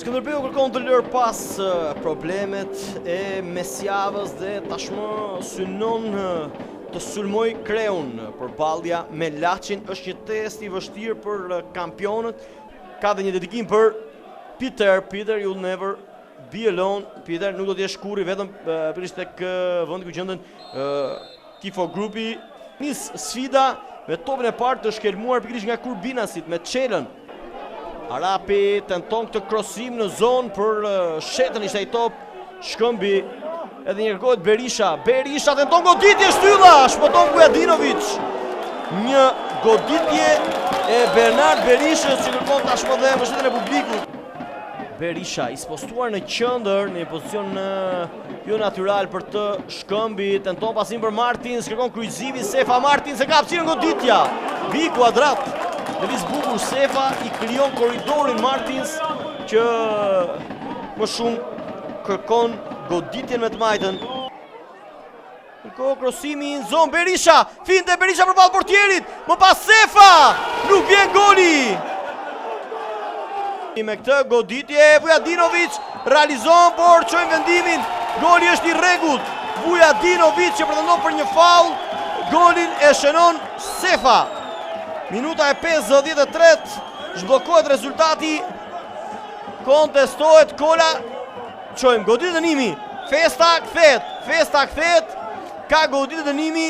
Skënderbeu kërkon të lërë pas problemet e mesjavës dhe tashmë synon të sulmoj Kreun. Përballja me Laçin është një test i vështirë për kampionët. Ka dhe një dedikim për Peter. Peter, you'll never be alone. Peter, nuk do t'jesh kurrë vetëm pikërisht tek vendi ku gjenden tifo grupi. Nis sfida me topin e parë të shkelmuar pikërisht nga Kurbinasit me Çelën. Arapi tenton këtë krosim në zonë për shetën, ishte ai top. Shkëmbi edhe një kërkohet Berisha. Berisha tenton goditje shtylla, shpoton Vujadinovic. Një goditje e Bernard Berishës që kërkon tashmë dhe mbështetjen e publikut. Berisha i spostuar në qendër, në një pozicion jo natyral për të. Shkëmbi tenton pasim për Martins, kërkon kryqëzimi Sefa. Martins e ka hapësirën goditja. Vi kuadrat. Lëviz bukur Sefa, i krijon korridorin Martins që më shumë kërkon goditjen me të majtën. Kërko krosimi në zonë Berisha, finte Berisha përballë portierit, më pas Sefa, nuk vjen goli. Me këtë goditje Vujadinovic realizon, por çojnë vendimin. Goli është i rregullt. Vujadinovic që pretendon për një faull, golin e shënon Sefa. Minuta e 53, zhbllokohet rezultati, kontestohet Kola, qojmë goditje dënimi, Festa kthehet, ka goditje dënimi,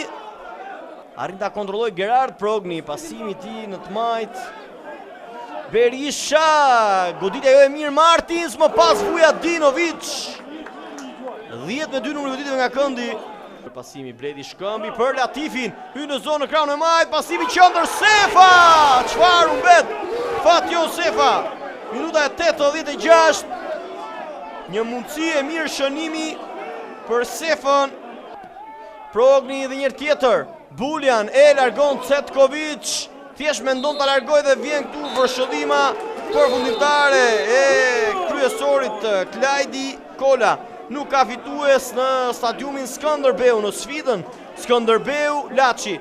arrin ta kontrolloj Gerard Progni, pasimi i tij në të majt, Berisha, goditja jo e mirë Martins, më pas Vujadinovic, 10-2 numri goditjeve nga këndi. Pasimi Bledi Shkëmbi për Latifin, hy në zonë në krahun e majt, pasimi qendër Sefa! Çfarë u mbet? Fatjo Sefa. Minuta e 86. Një mundësi e mirë shënimi për Sefën. Progni dhe njërë tjetër. Buljan e largon Cetkovic. Thjesht mendon ta largoj dhe vjen këtu vërshëllima përfundimtare e kryesorit Klajdi Kola. Nuk ka fitues në stadiumin Skënderbeu në sfidën Skënderbeu Laçi.